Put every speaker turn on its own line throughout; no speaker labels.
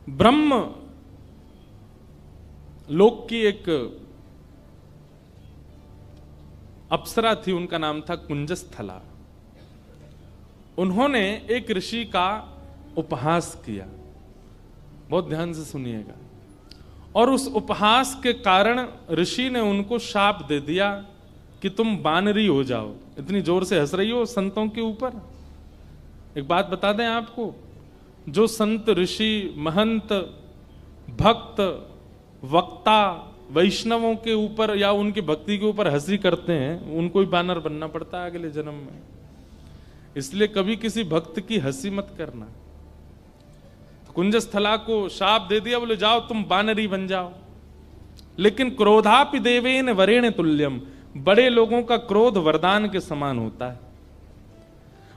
ब्रह्म लोक की एक अप्सरा थी, उनका नाम था कुंजस्थला। उन्होंने एक ऋषि का उपहास किया, बहुत ध्यान से सुनिएगा। और उस उपहास के कारण ऋषि ने उनको शाप दे दिया कि तुम बानरी हो जाओ। इतनी जोर से हंस रही हो संतों के ऊपर। एक बात बता दें आपको, जो संत ऋषि महंत भक्त वक्ता वैष्णवों के ऊपर या उनकी भक्ति के ऊपर हंसी करते हैं, उनको ही बानर बनना पड़ता है अगले जन्म में। इसलिए कभी किसी भक्त की हंसी मत करना। तो कुंजस्थला को शाप दे दिया, बोले जाओ तुम बानरी बन जाओ। लेकिन क्रोधापि देवेन वरेण तुल्यम, बड़े लोगों का क्रोध वरदान के समान होता है।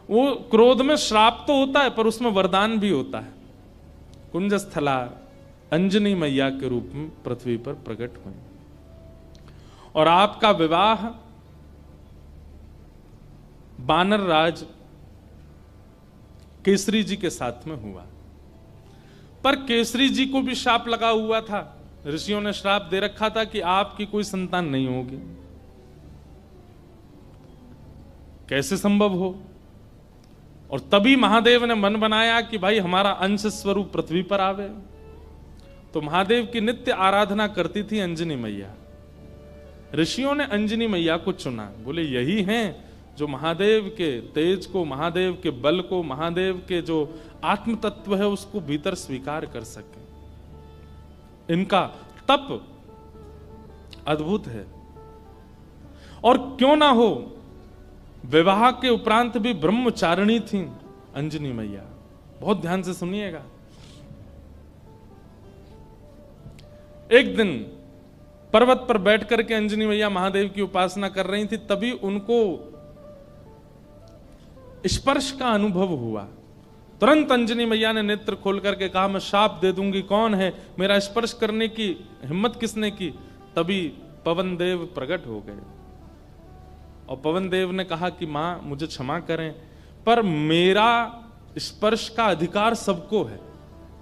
वो क्रोध में श्राप तो होता है पर उसमें वरदान भी होता है। कुंजस्थला अंजनी मैया के रूप में पृथ्वी पर प्रकट हुई और आपका विवाह बानर राज केसरी जी के साथ में हुआ। पर केसरी जी को भी शाप लगा हुआ था, ऋषियों ने श्राप दे रखा था कि आपकी कोई संतान नहीं होगी। कैसे संभव हो? और तभी महादेव ने मन बनाया कि भाई हमारा अंश स्वरूप पृथ्वी पर आवे। तो महादेव की नित्य आराधना करती थी अंजनी मैया। ऋषियों ने अंजनी मैया को चुना, बोले यही हैं जो महादेव के तेज को, महादेव के बल को, महादेव के जो आत्म तत्व है उसको भीतर स्वीकार कर सके। इनका तप अद्भुत है। और क्यों ना हो, विवाह के उपरांत भी ब्रह्मचारिणी थी अंजनी मैया। बहुत ध्यान से सुनिएगा। एक दिन पर्वत पर बैठ करके अंजनी मैया महादेव की उपासना कर रही थी, तभी उनको स्पर्श का अनुभव हुआ। तुरंत अंजनी मैया ने नेत्र खोल करके कहा मैं शाप दे दूंगी, कौन है मेरा स्पर्श करने की हिम्मत किसने की? तभी पवन देव प्रकट हो गए और पवन देव ने कहा कि मां मुझे क्षमा करें, पर मेरा स्पर्श का अधिकार सबको है,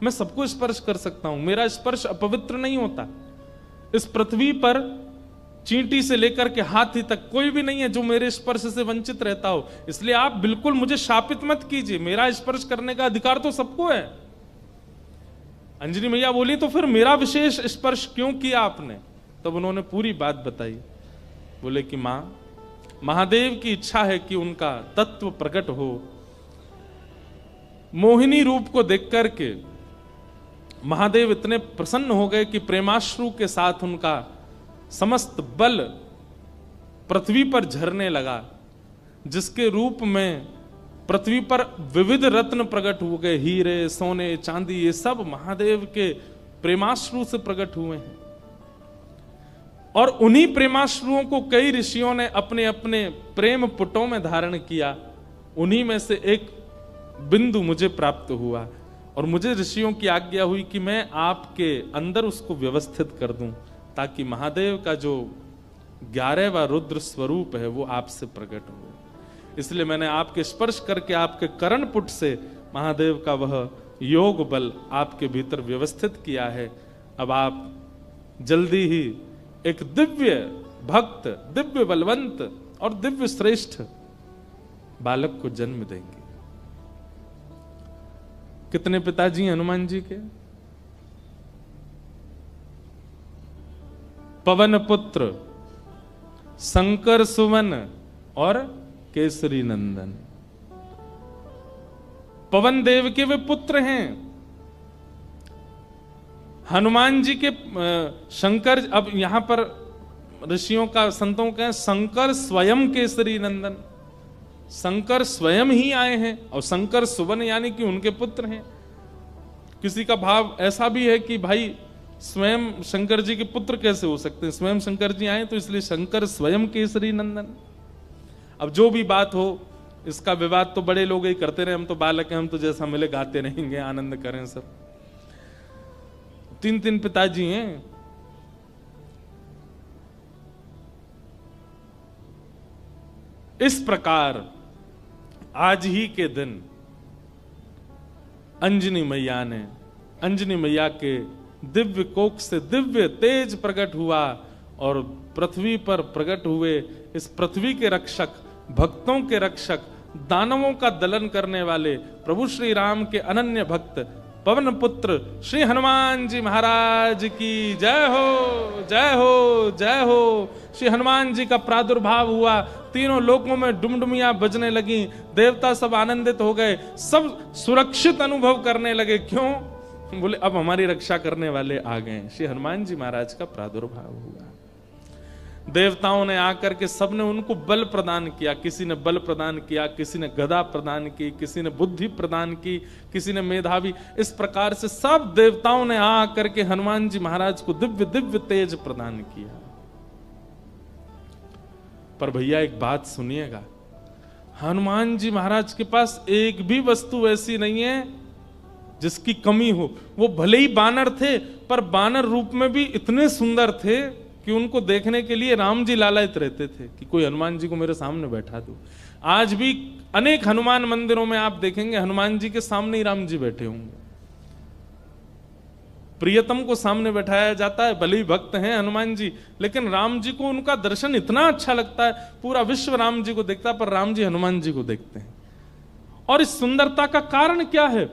मैं सबको स्पर्श कर सकता हूं, मेरा स्पर्श अपवित्र नहीं होता। इस पृथ्वी पर चींटी से लेकर के हाथी तक कोई भी नहीं है जो मेरे स्पर्श से वंचित रहता हो, इसलिए आप बिल्कुल मुझे शापित मत कीजिए, मेरा स्पर्श करने का अधिकार तो सबको है। अंजनी मैया बोली तो फिर मेरा विशेष स्पर्श क्यों किया आपने? तब उन्होंने पूरी बात बताई। बोले कि मां, महादेव की इच्छा है कि उनका तत्व प्रकट हो। मोहिनी रूप को देख करके महादेव इतने प्रसन्न हो गए कि प्रेमाश्रु के साथ उनका समस्त बल पृथ्वी पर झरने लगा, जिसके रूप में पृथ्वी पर विविध रत्न प्रकट हो गए, हीरे सोने चांदी, ये सब महादेव के प्रेमाश्रु से प्रकट हुए हैं। और उन्हीं प्रेमाश्रुओं को कई ऋषियों ने अपने अपने प्रेम पुटों में धारण किया। उन्हीं में से एक बिंदु मुझे प्राप्त हुआ और मुझे ऋषियों की आज्ञा हुई कि मैं आपके अंदर उसको व्यवस्थित कर दूं, ताकि महादेव का जो 11वां रुद्र स्वरूप है वो आपसे प्रकट हो। इसलिए मैंने आपके स्पर्श करके आपके कर्ण पुट से महादेव का वह योग बल आपके भीतर व्यवस्थित किया है। अब आप जल्दी ही एक दिव्य भक्त, दिव्य बलवंत और दिव्य श्रेष्ठ बालक को जन्म देंगे। कितने पिताजी हैं हनुमान जी के? पवन पुत्र, शंकर सुवन और केसरी नंदन। पवन देव के वे पुत्र हैं। हनुमान जी के शंकर, अब यहां पर ऋषियों का संतों का शंकर स्वयं केसरी नंदन, शंकर स्वयं ही आए हैं और शंकर सुवन यानी कि उनके पुत्र हैं। किसी का भाव ऐसा भी है कि भाई स्वयं शंकर जी के पुत्र कैसे हो सकते हैं, स्वयं शंकर जी आए तो इसलिए शंकर स्वयं केसरी नंदन। अब जो भी बात हो, इसका विवाद तो बड़े लोग ही करते रहे, हम तो बालक हैं, हम तो जैसा मिले गाते रहेंगे, आनंद करें सब। 3 पिताजी हैं। इस प्रकार आज ही के दिन अंजनी मैया ने अंजनी मैया के दिव्य कोख से दिव्य तेज प्रकट हुआ और पृथ्वी पर प्रकट हुए इस पृथ्वी के रक्षक, भक्तों के रक्षक, दानवों का दलन करने वाले प्रभु श्री राम के अनन्य भक्त पवन पुत्र श्री हनुमान जी महाराज की जय हो, जय हो, जय हो। श्री हनुमान जी का प्रादुर्भाव हुआ, तीनों लोकों में डुमडुमियां बजने लगी, देवता सब आनंदित हो गए, सब सुरक्षित अनुभव करने लगे। क्यों? बोले अब हमारी रक्षा करने वाले आ गए। श्री हनुमान जी महाराज का प्रादुर्भाव हुआ। देवताओं ने आकर के सबने उनको बल प्रदान किया, किसी ने बल प्रदान किया, किसी ने गदा प्रदान की, किसी ने बुद्धि प्रदान की, किसी ने मेधावी, इस प्रकार से सब देवताओं ने आकर के हनुमान जी महाराज को दिव्य दिव्य तेज प्रदान किया। पर भैया एक बात सुनिएगा, हनुमान जी महाराज के पास एक भी वस्तु ऐसी नहीं है जिसकी कमी हो। वो भले ही बानर थे, पर बानर रूप में भी इतने सुंदर थे कि उनको देखने के लिए राम जी लालायित रहते थे कि कोई हनुमान जी को मेरे सामने बैठा दो। आज भी अनेक हनुमान मंदिरों में आप देखेंगे हनुमान जी के सामने ही राम जी बैठे होंगे। प्रियतम को सामने बैठाया जाता है, भले ही भक्त हैं हनुमान जी, लेकिन राम जी को उनका दर्शन इतना अच्छा लगता है, पूरा विश्व राम जी को देखता है, पर राम जी हनुमान जी को देखते हैं। और इस सुंदरता का कारण क्या है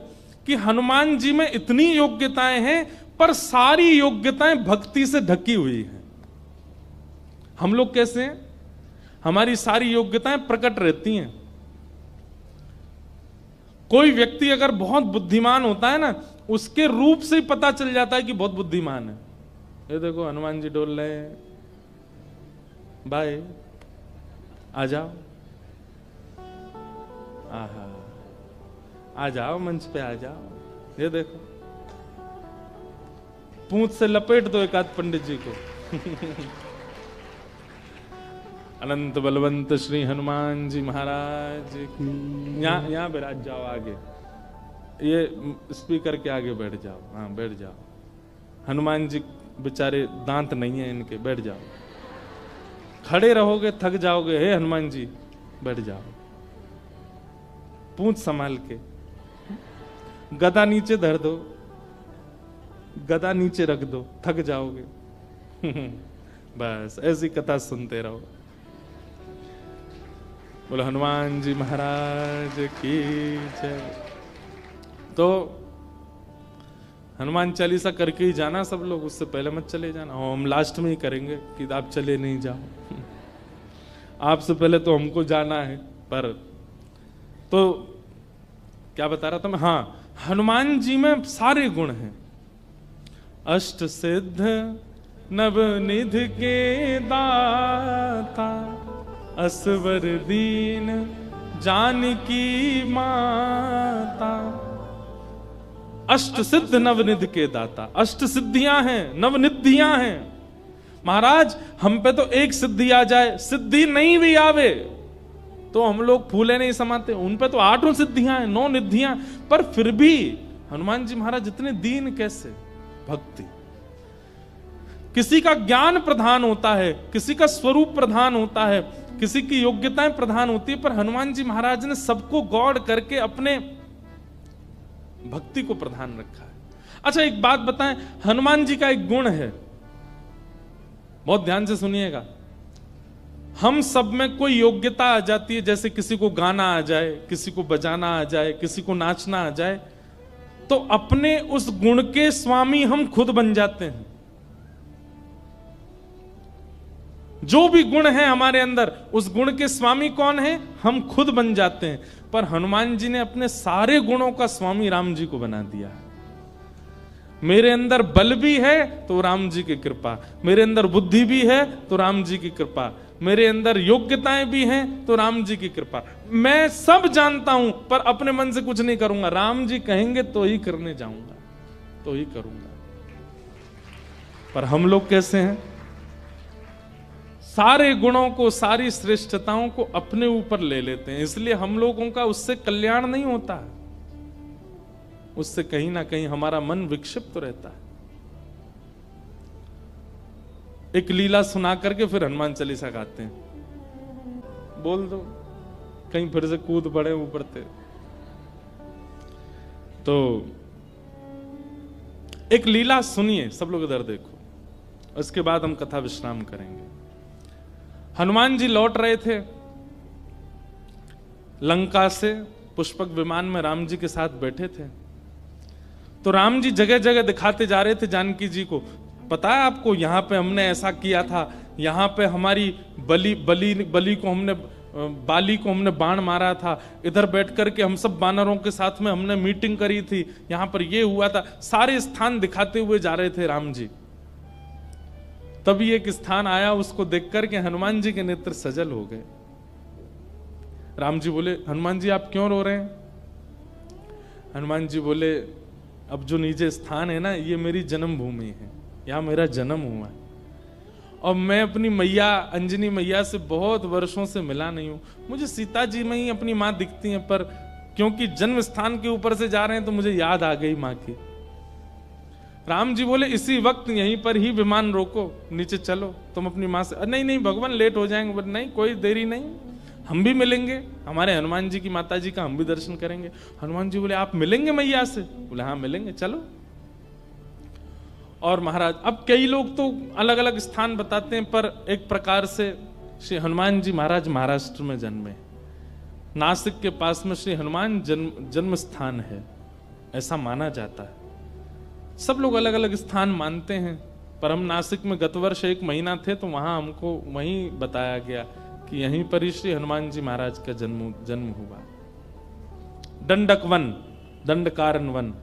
कि हनुमान जी में इतनी योग्यताएं हैं, पर सारी योग्यताएं भक्ति से ढकी हुई हैं। हम लोग कैसे हैं? हमारी सारी योग्यताएं प्रकट रहती हैं। कोई व्यक्ति अगर बहुत बुद्धिमान होता है ना, उसके रूप से ही पता चल जाता है कि बहुत बुद्धिमान है। ये देखो हनुमान जी डोल रहे हैं, भाई आ जाओ, आहा आ जाओ, मंच पे आ जाओ। ये देखो पूंछ से लपेट दो एक आध पंडित जी को। अनंत बलवंत श्री हनुमान जी महाराज की। यहाँ बैठ जाओ, आगे ये स्पीकर के आगे बैठ जाओ। हाँ बैठ जाओ। हनुमान जी बेचारे दांत नहीं है इनके, बैठ जाओ। खड़े रहोगे थक जाओगे। हे हनुमान जी बैठ जाओ, पूंछ संभाल के। गदा नीचे धर दो, गदा नीचे रख दो, थक जाओगे। बस ऐसी कथा सुनते रहो। बोलो हनुमान जी महाराज की जय। तो हनुमान चालीसा करके ही जाना सब लोग, उससे पहले मत चले जाना। हम लास्ट में ही करेंगे कि आप चले नहीं जाओ। आपसे पहले तो हमको जाना है। पर तो क्या बता रहा था मैं? हाँ, हनुमान जी में सारे गुण हैं। अष्ट सिद्ध नवनिधि के दाता, असवर दीन जानकी माता। अष्ट सिद्ध नवनिधि के दाता, अष्ट सिद्धियां हैं, नवनिधियां हैं। महाराज हम पे तो एक सिद्धि आ जाए, सिद्धि नहीं भी आवे तो हम लोग फूले नहीं समाते। उन पे तो 8 सिद्धियां हैं, 9 निधियां, पर फिर भी हनुमान जी महाराज इतने दीन कैसे? भक्ति। किसी का ज्ञान प्रधान होता है, किसी का स्वरूप प्रधान होता है, किसी की योग्यताएं प्रधान होती है, पर हनुमान जी महाराज ने सबको गौड़ करके अपने भक्ति को प्रधान रखा है। अच्छा एक बात बताएं, हनुमान जी का एक गुण है, बहुत ध्यान से सुनिएगा। हम सब में कोई योग्यता आ जाती है, जैसे किसी को गाना आ जाए, किसी को बजाना आ जाए, किसी को नाचना आ जाए, तो अपने उस गुण के स्वामी हम खुद बन जाते हैं। जो भी गुण है हमारे अंदर, उस गुण के स्वामी कौन है? हम खुद बन जाते हैं। पर हनुमान जी ने अपने सारे गुणों का स्वामी राम जी को बना दिया। मेरे अंदर बल भी है तो राम जी की कृपा, मेरे अंदर बुद्धि भी है तो राम जी की कृपा, मेरे अंदर योग्यताएं भी हैं तो राम जी की कृपा। मैं सब जानता हूं पर अपने मन से कुछ नहीं करूंगा, राम जी कहेंगे तो ही करने जाऊंगा, तो ही करूंगा। पर हम लोग कैसे हैं? सारे गुणों को, सारी श्रेष्ठताओं को अपने ऊपर ले लेते हैं, इसलिए हम लोगों का उससे कल्याण नहीं होता, उससे कहीं ना कहीं हमारा मन विक्षिप्त रहता है। एक लीला सुना करके फिर हनुमान चालीसा गाते हैं, बोल दो कहीं फिर से कूद पड़े ऊपर से। तो एक लीला सुनिए, सब लोग इधर देखो, उसके बाद हम कथा विश्राम करेंगे। हनुमान जी लौट रहे थे लंका से, पुष्पक विमान में राम जी के साथ बैठे थे। तो राम जी जगह जगह दिखाते जा रहे थे जानकी जी को, पता है आपको यहाँ पे हमने ऐसा किया था, यहाँ पे हमारी बली को हमने, बाली को हमने बाण मारा था, इधर बैठ करके हम सब बानरों के साथ में हमने मीटिंग करी थी, यहाँ पर ये हुआ था। सारे स्थान दिखाते हुए जा रहे थे राम जी। तभी एक स्थान आया, उसको देख करके हनुमान जी के नेत्र सजल हो गए। राम जी बोले, हनुमान जी आप क्यों रो रहे हैं? हनुमान जी बोले, अब जो नीचे स्थान है ना, ये मेरी जन्मभूमि है, यहाँ मेरा जन्म हुआ है, और मैं अपनी मैया अंजनी मैया से बहुत वर्षों से मिला नहीं हूं। मुझे सीता जी में ही अपनी माँ दिखती हैं, पर क्योंकि जन्म स्थान के ऊपर से जा रहे हैं तो मुझे याद आ गई माँ की। राम जी बोले, इसी वक्त यहीं पर ही विमान रोको, नीचे चलो, तुम अपनी माँ से। नहीं नहीं भगवान, लेट हो जाएंगे। बोले, नहीं कोई देरी नहीं, हम भी मिलेंगे, हमारे हनुमान जी की माता जी का हम भी दर्शन करेंगे। हनुमान जी बोले, आप मिलेंगे मैया से? बोले, हाँ मिलेंगे, चलो। और महाराज, अब कई लोग तो अलग अलग स्थान बताते हैं, पर एक प्रकार से श्री हनुमान जी महाराज महाराष्ट्र में जन्मे, नासिक के पास में श्री हनुमान जन्म स्थान है, ऐसा माना जाता है। सब लोग अलग अलग स्थान मानते हैं, पर हम नासिक में गत वर्ष 1 महीना थे, तो वहां हमको वहीं बताया गया कि यहीं पर ही श्री हनुमान जी महाराज का जन्म हुआ। दंडक वन, दंडकारन वन,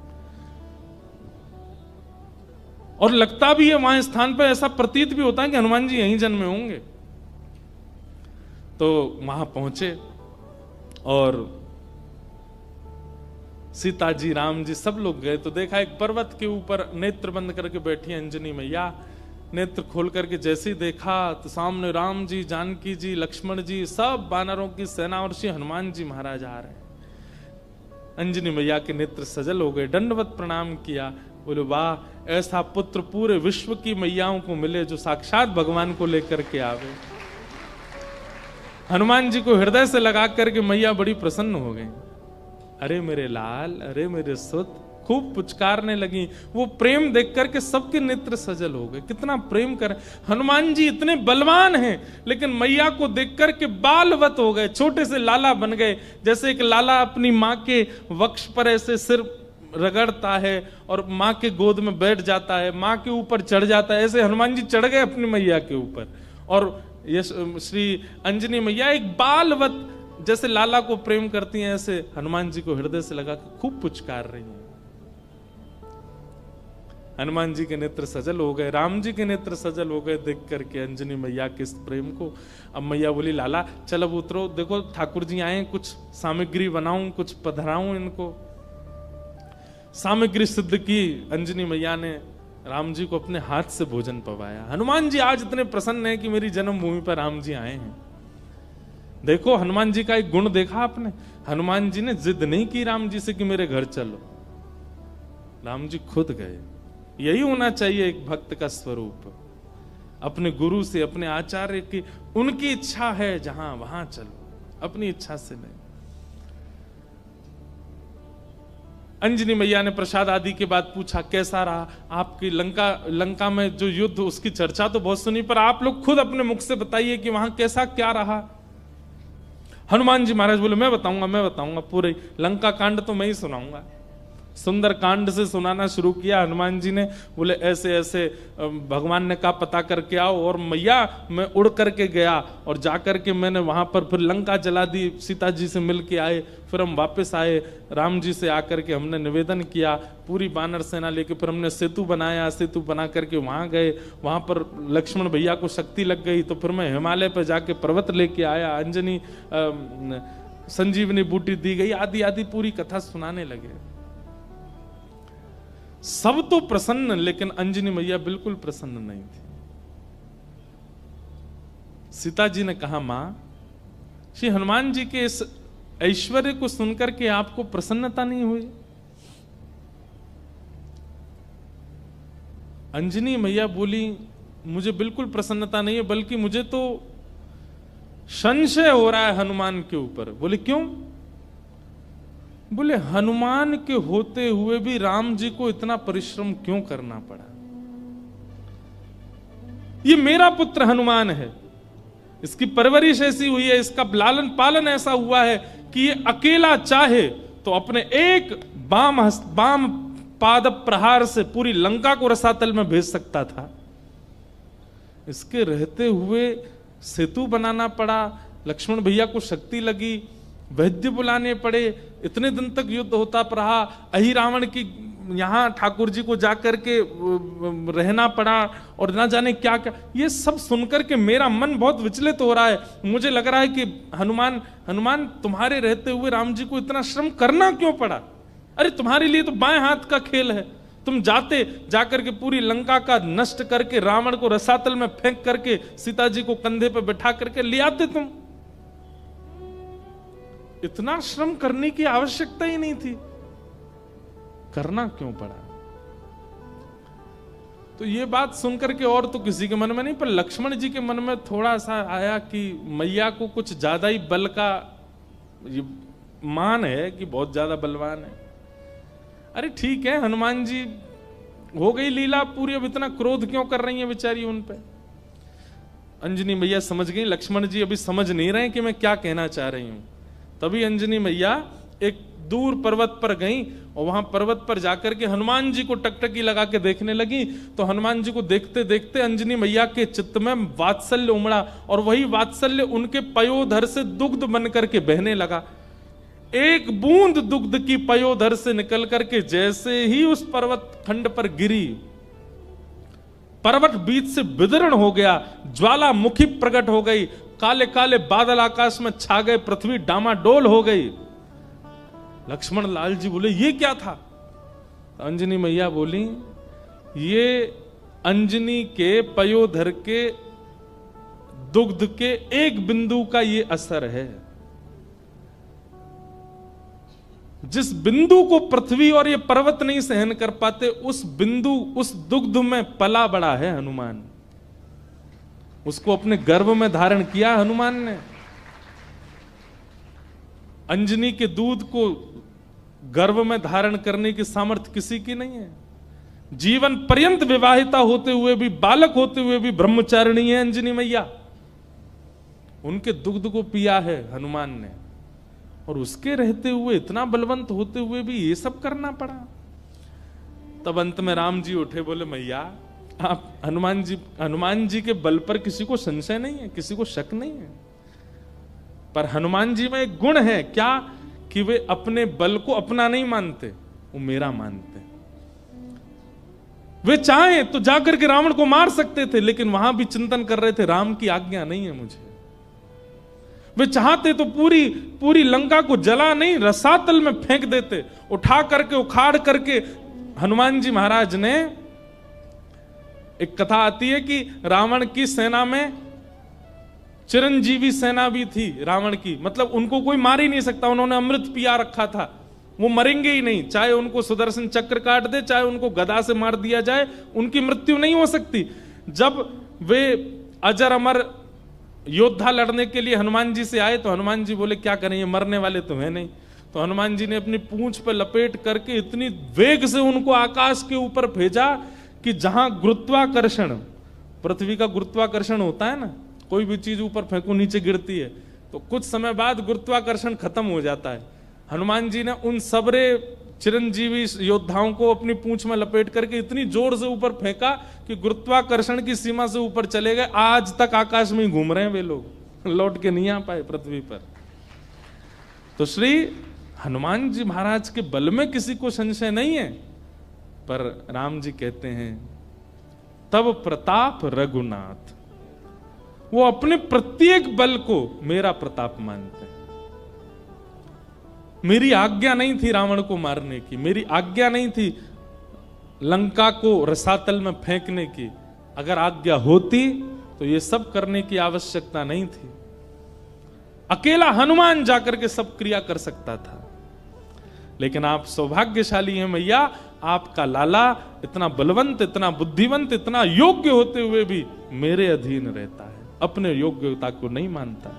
और लगता भी है वहां स्थान पर, ऐसा प्रतीत भी होता है कि हनुमान जी यहीं जन्मे होंगे। तो वहां पहुंचे और सीता जी, राम जी, सब लोग गए। तो देखा एक पर्वत के ऊपर नेत्र बंद करके बैठी अंजनी मैया। नेत्र खोल करके जैसे ही देखा तो सामने राम जी, जानकी जी, लक्ष्मण जी, सब बानरों की सेना और श्री हनुमान जी महाराज आ रहे हैं। अंजनी मैया के नेत्र सजल हो गए, दंडवत प्रणाम किया। बोले, वाह, ऐसा पुत्र पूरे विश्व की मैयाओं को मिले जो साक्षात भगवान को लेकर के आवे। हनुमान जी को हृदय से लगा करके मैया बड़ी प्रसन्न हो गई। अरे मेरे लाल, अरे मेरे सुत, खूब पुचकारने लगी। वो प्रेम देख करके सबके नेत्र सजल हो गए। कितना प्रेम कर, हनुमान जी इतने बलवान हैं, लेकिन मैया को देख करके बालवत हो गए, छोटे से लाला बन गए। जैसे एक लाला अपनी माँ के वक्ष पर ऐसे सिर रगड़ता है और माँ के गोद में बैठ जाता है, माँ के ऊपर चढ़ जाता है, ऐसे हनुमान जी चढ़ गए अपनी मैया के ऊपर। और ये श्री अंजनी मैया एक बालवत, जैसे लाला को प्रेम करती हैं, ऐसे हनुमान जी को हृदय से लगा के खूब पुचकार रही हैं। हनुमान जी के नेत्र सजल हो गए, राम जी के नेत्र सजल हो गए देख करके अंजनी मैया के इस प्रेम को। अब मैया बोली, लाला चल अब उतरो, देखो ठाकुर जी आए, कुछ सामग्री बनाऊं, कुछ पधराऊं इनको। सामग्री सिद्ध की अंजनी मैया ने, राम जी को अपने हाथ से भोजन पवाया। हनुमान जी आज इतने प्रसन्न हैं कि मेरी जन्मभूमि पर राम जी आए हैं। देखो हनुमान जी का एक गुण देखा आपने, हनुमान जी ने जिद नहीं की राम जी से कि मेरे घर चलो, राम जी खुद गए। यही होना चाहिए एक भक्त का स्वरूप, अपने गुरु से, अपने आचार्य की, उनकी इच्छा है जहां वहां चलो, अपनी इच्छा से नहीं। अंजनी मैया ने प्रसाद आदि के बाद पूछा, कैसा रहा आपकी लंका में जो युद्ध, उसकी चर्चा तो बहुत सुनी, पर आप लोग खुद अपने मुख से बताइए कि वहां कैसा क्या रहा। हनुमान जी महाराज बोले, मैं बताऊंगा, पूरे लंका कांड तो मैं ही सुनाऊंगा। सुंदर कांड से सुनाना शुरू किया हनुमान जी ने। बोले, ऐसे ऐसे भगवान ने कहा पता करके आओ, और मैया मैं उड़ करके गया और जाकर के मैंने वहां पर फिर लंका जला दी, सीता जी से मिल के आए, फिर हम वापस आए, राम जी से आकर के हमने निवेदन किया, पूरी बानर सेना लेके फिर हमने सेतु बनाया, सेतु बना करके वहां गए, वहां पर लक्ष्मण भैया को शक्ति लग गई, तो फिर मैं हिमालय पर जाके पर्वत लेके आया, अंजनी संजीवनी बूटी दी गई, आदि आदि पूरी कथा सुनाने लगे। सब तो प्रसन्न, लेकिन अंजनी मैया बिल्कुल प्रसन्न नहीं थी। सीता जी ने कहा, मां, श्री हनुमान जी के इस ऐश्वर्य को सुनकर के आपको प्रसन्नता नहीं हुई? अंजनी मैया बोली, मुझे बिल्कुल प्रसन्नता नहीं है, बल्कि मुझे तो संशय हो रहा है हनुमान के ऊपर। बोले, क्यों? बोले हनुमान के होते हुए भी राम जी को इतना परिश्रम क्यों करना पड़ा? ये मेरा पुत्र हनुमान है, इसकी परवरिश ऐसी हुई है, इसका लालन पालन ऐसा हुआ है कि ये अकेला चाहे तो अपने एक बाम पाद प्रहार से पूरी लंका को रसातल में भेज सकता था। इसके रहते हुए सेतु बनाना पड़ा, लक्ष्मण भैया को शक्ति लगी, वैद्य बुलाने पड़े, इतने दिन तक युद्ध होता रहा, अहि रावण की यहाँ ठाकुर जी को जाकर के रहना पड़ा और ना जाने क्या क्या। ये सब सुनकर के मेरा मन बहुत विचलित हो रहा है। मुझे लग रहा है कि हनुमान तुम्हारे रहते हुए राम जी को इतना श्रम करना क्यों पड़ा? अरे तुम्हारे लिए तो बाएं हाथ का खेल है, तुम जाकर के पूरी लंका का नष्ट करके रावण को रसातल में फेंक करके सीता जी को कंधे पे बैठा करके ले आते तुम। इतना श्रम करने की आवश्यकता ही नहीं थी, करना क्यों पड़ा? तो ये बात सुनकर के और तो किसी के मन में नहीं, पर लक्ष्मण जी के मन में थोड़ा सा आया कि मैया को कुछ ज्यादा ही बल का ये मान है कि बहुत ज्यादा बलवान है। अरे ठीक है, हनुमान जी हो गई लीला पूरी, अब इतना क्रोध क्यों कर रही है बेचारी उन पे? अंजनी मैया समझ गई, लक्ष्मण जी अभी समझ नहीं रहे कि मैं क्या कहना चाह रही हूं। तभी अंजनी मैया एक दूर पर्वत पर गई और वहां पर्वत पर जाकर के हनुमान जी को टकटकी लगा के देखने लगी। तो हनुमान जी को देखते देखते अंजनी मैया के चित्त में वात्सल्य उमड़ा और वही वात्सल्य उनके पयोधर से दुग्ध बन करके बहने लगा। एक बूंद दुग्ध की पयोधर से निकल करके जैसे ही उस पर्वत खंड पर गिरी, पर्वत बीच से विदीर्ण हो गया, ज्वालामुखी प्रकट हो गई, काले काले बादल आकाश में छा गए, पृथ्वी डामाडोल हो गई। लक्ष्मण लाल जी बोले ये क्या था? तो अंजनी मैया बोली ये अंजनी के पयोधर के दुग्ध के एक बिंदु का ये असर है। जिस बिंदु को पृथ्वी और ये पर्वत नहीं सहन कर पाते, उस बिंदु उस दुग्ध में पला बड़ा है हनुमान। उसको अपने गर्भ में धारण किया हनुमान ने। अंजनी के दूध को गर्भ में धारण करने की सामर्थ्य किसी की नहीं है। जीवन पर्यंत विवाहिता होते हुए भी, बालक होते हुए भी ब्रह्मचारिणी है अंजनी मैया। उनके दुग्ध को पिया है हनुमान ने, और उसके रहते हुए, इतना बलवंत होते हुए भी ये सब करना पड़ा। तब अंत में राम जी उठे, बोले मैया आप हनुमान जी के बल पर किसी को संशय नहीं है, किसी को शक नहीं है, पर हनुमान जी में एक गुण है क्या कि वे अपने बल को अपना नहीं मानते, वो मेरा मानते। वे चाहे तो जाकर के रावण को मार सकते थे, लेकिन वहां भी चिंतन कर रहे थे राम की आज्ञा नहीं है मुझे। वे चाहते तो पूरी लंका को जला नहीं, रसातल में फेंक देते, उठा करके उखाड़ करके। हनुमान जी महाराज ने, एक कथा आती है कि रावण की सेना में चिरंजीवी सेना भी थी रावण की, मतलब उनको कोई मार ही नहीं सकता, उन्होंने अमृत पिया रखा था, वो मरेंगे ही नहीं, चाहे उनको सुदर्शन चक्र काट दे, चाहे उनको गदा से मार दिया जाए, उनकी मृत्यु नहीं हो सकती। जब वे अजर अमर योद्धा लड़ने के लिए हनुमान जी से आए तो हनुमान जी बोले क्या करें, ये मरने वाले तो है नहीं। तो हनुमान जी ने अपनी पूंछ पर लपेट करके इतनी वेग से उनको आकाश के ऊपर भेजा कि जहां गुरुत्वाकर्षण, पृथ्वी का गुरुत्वाकर्षण होता है ना, कोई भी चीज ऊपर फेंको नीचे गिरती है, तो कुछ समय बाद गुरुत्वाकर्षण खत्म हो जाता है। हनुमान जी ने उन सबरे चिरंजीवी योद्धाओं को अपनी पूंछ में लपेट करके इतनी जोर से ऊपर फेंका कि गुरुत्वाकर्षण की सीमा से ऊपर चले गए। आज तक आकाश में ही घूम रहे हैं वे लोग, लौट के नहीं आ पाए पृथ्वी पर। तो श्री हनुमान जी महाराज के बल में किसी को संशय नहीं है, पर राम जी कहते हैं तब प्रताप रघुनाथ, वो अपने प्रत्येक बल को मेरा प्रताप मानते हैं। मेरी आज्ञा नहीं थी रावण को मारने की, मेरी आज्ञा नहीं थी लंका को रसातल में फेंकने की। अगर आज्ञा होती तो ये सब करने की आवश्यकता नहीं थी। अकेला हनुमान जाकर के सब क्रिया कर सकता था, लेकिन आप सौभाग्यशाली हैं मैया, आपका लाला इतना बलवंत, इतना बुद्धिवंत, इतना योग्य होते हुए भी मेरे अधीन रहता है, अपने योग्यता को नहीं मानता।